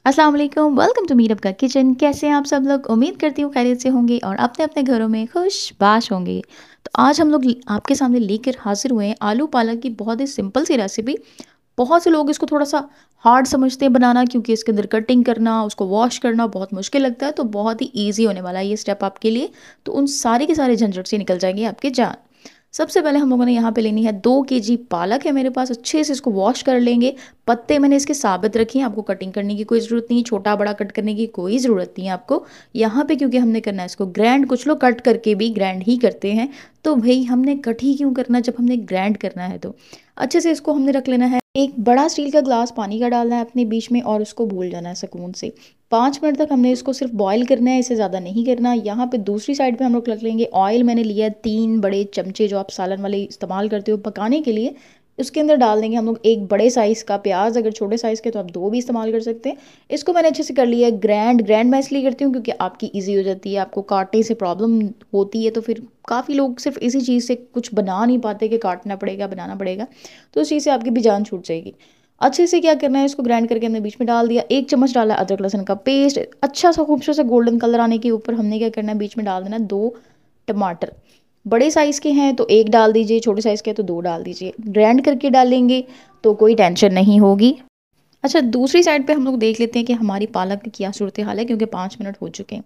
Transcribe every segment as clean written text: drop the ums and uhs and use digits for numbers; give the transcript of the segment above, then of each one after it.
अस्सलाम वालेकुम, welcome to मीरअप का किचन। कैसे हैं आप सब लोग? उम्मीद करती हूँ खैरियत से होंगे और अपने अपने घरों में खुशबाश होंगे। तो आज हम लोग आपके सामने लेकर हाजिर हुए हैं आलू पालक की बहुत ही सिंपल सी रेसिपी। बहुत से लोग इसको थोड़ा सा हार्ड समझते हैं बनाना, क्योंकि इसके अंदर कटिंग करना, उसको वॉश करना बहुत मुश्किल लगता है। तो बहुत ही ईजी होने वाला है ये स्टेप आपके लिए। तो उन सारे के सारे झंझट से निकल जाएंगे आपके जान। सबसे पहले हम लोगों ने यहाँ पे लेनी है 2 kg पालक है मेरे पास। अच्छे से इसको वॉश कर लेंगे। पत्ते मैंने इसके साबित रखे हैं, आपको कटिंग करने की कोई ज़रूरत नहीं, छोटा बड़ा कट करने की कोई ज़रूरत नहीं है आपको यहाँ पे, क्योंकि हमने करना है इसको ग्रैंड। कुछ लोग कट करके भी ग्रैंड ही करते हैं, तो भाई हमने कट ही क्यों करना जब हमने ग्रैंड करना है। तो अच्छे से इसको हमने रख लेना है। एक बड़ा स्टील का ग्लास पानी का डालना है अपने बीच में और उसको भूल जाना है सुकून से। 5 मिनट तक हमने इसको सिर्फ बॉईल करना है, इससे ज़्यादा नहीं करना। यहाँ पे दूसरी साइड पे हम लोग रख लेंगे ऑयल। मैंने लिया है 3 बड़े चमचे, जो आप सालन वाले इस्तेमाल करते हो पकाने के लिए। उसके अंदर डाल देंगे हम लोग एक बड़े साइज़ का प्याज। अगर छोटे साइज़ के तो आप 2 भी इस्तेमाल कर सकते हैं। इसको मैंने अच्छे से कर लिया है ग्रैंड। ग्रैंड मैं इसलिए करती हूँ क्योंकि आपकी ईजी हो जाती है। आपको काटने से प्रॉब्लम होती है, तो फिर काफ़ी लोग सिर्फ इसी चीज़ से कुछ बना नहीं पाते कि काटना पड़ेगा बनाना पड़ेगा, तो उस चीज़ से आपकी भी जान छूट जाएगी। अच्छे से क्या करना है, इसको ग्राइंड करके हमने बीच में डाल दिया। 1 चम्मच डाला अदरक लहसुन का पेस्ट। अच्छा सा खूबसूरत सा गोल्डन कलर आने के ऊपर हमने क्या करना है, बीच में डाल देना 2 टमाटर। बड़े साइज़ के हैं तो एक डाल दीजिए, छोटे साइज़ के हैं तो 2 डाल दीजिए। ग्राइंड करके डालेंगे तो कोई टेंशन नहीं होगी। अच्छा, दूसरी साइड पे हम लोग देख लेते हैं कि हमारी पालक की क्या सूरत हाल है, क्योंकि 5 मिनट हो चुके हैं।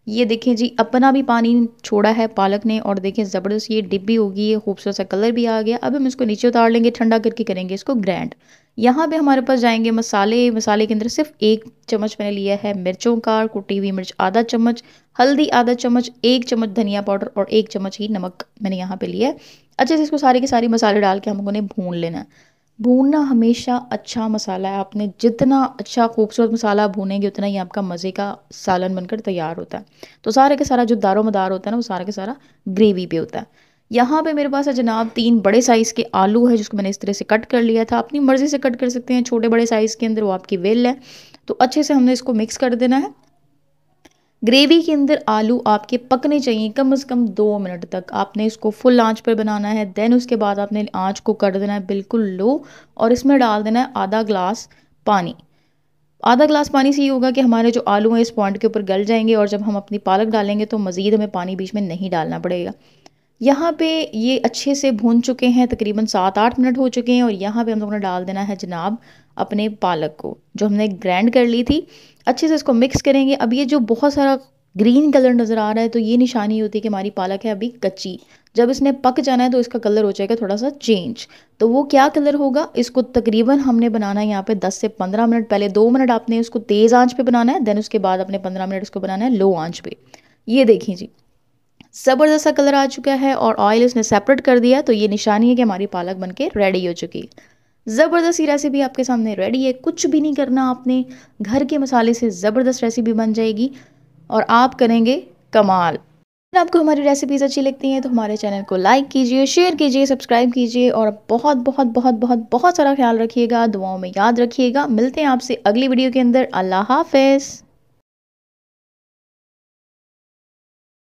ये देखें जी, अपना भी पानी छोड़ा है पालक ने, और देखें ज़बरदस्त ये डिप भी होगी, ये खूबसूरत सा कलर भी आ गया। अब हम इसको नीचे उतार लेंगे, ठंडा करके करेंगे इसको ग्राइंड। यहाँ पे हमारे पास जाएंगे मसाले। मसाले के अंदर सिर्फ 1 चम्मच मैंने लिया है मिर्चों का, कुटी हुई मिर्च आधा चम्मच, हल्दी आधा चम्मच, 1 चम्मच धनिया पाउडर और 1 चम्मच ही नमक मैंने यहाँ पे लिया है। अच्छे से इसको सारे के सारे मसाले डाल के हम लोगों ने भून लेना है। भूनना हमेशा अच्छा मसाला है। आपने जितना अच्छा खूबसूरत मसाला भूनेंगे उतना ही आपका मज़े का सालन बनकर तैयार होता है। तो सारे का सारा जो दारोमदार होता है ना, वो सारा का सारा ग्रेवी पे होता है। यहाँ पे मेरे पास है जनाब 3 बड़े साइज़ के आलू है, जिसको मैंने इस तरह से कट कर लिया था। अपनी मर्ज़ी से कट कर सकते हैं, छोटे बड़े साइज़ के अंदर, वो आपकी विल है। तो अच्छे से हमने इसको मिक्स कर देना है। ग्रेवी के अंदर आलू आपके पकने चाहिए कम से कम 2 मिनट तक। आपने इसको फुल आंच पर बनाना है। देन उसके बाद आपने आंच को कर देना है बिल्कुल लो, और इसमें डाल देना है आधा ग्लास पानी। आधा ग्लास पानी से ये होगा कि हमारे जो आलू हैं इस पॉइंट के ऊपर गल जाएंगे, और जब हम अपनी पालक डालेंगे तो मज़ीद हमें पानी बीच में नहीं डालना पड़ेगा। यहाँ पे ये अच्छे से भून चुके हैं, तकरीबन 7-8 मिनट हो चुके हैं, और यहाँ पे हम लोगों ने डाल देना है जनाब अपने पालक को, जो हमने ग्राइंड कर ली थी। अच्छे से इसको मिक्स करेंगे। अब ये जो बहुत सारा ग्रीन कलर नज़र आ रहा है, तो ये निशानी होती है कि हमारी पालक है अभी कच्ची। जब इसने पक जाना है तो इसका कलर हो जाएगा थोड़ा सा चेंज। तो वो क्या कलर होगा, इसको तकरीबन हमने बनाना है यहाँ पे 10 से 15 मिनट। पहले 2 मिनट आपने इसको तेज़ आंच पे बनाना है, देन उसके बाद अपने 15 मिनट इसको बनाना है लो आंच पे। ये देखिए जी, ज़बरदस्त सा कलर आ चुका है और ऑयल इसने सेपरेट कर दिया, तो ये निशानी है कि हमारी पालक बनके रेडी हो चुकी है। ज़बरदस्त सी रेसिपी आपके सामने रेडी है। कुछ भी नहीं करना आपने, घर के मसाले से ज़बरदस्त रेसिपी बन जाएगी और आप करेंगे कमाल। अगर आपको हमारी रेसिपीज़ अच्छी लगती हैं तो हमारे चैनल को लाइक कीजिए, शेयर कीजिए, सब्सक्राइब कीजिए, और बहुत बहुत बहुत बहुत बहुत सारा ख्याल रखिएगा, दुआओं में याद रखिएगा। मिलते हैं आपसे अगली वीडियो के अंदर। अल्लाह हाफ़िज़।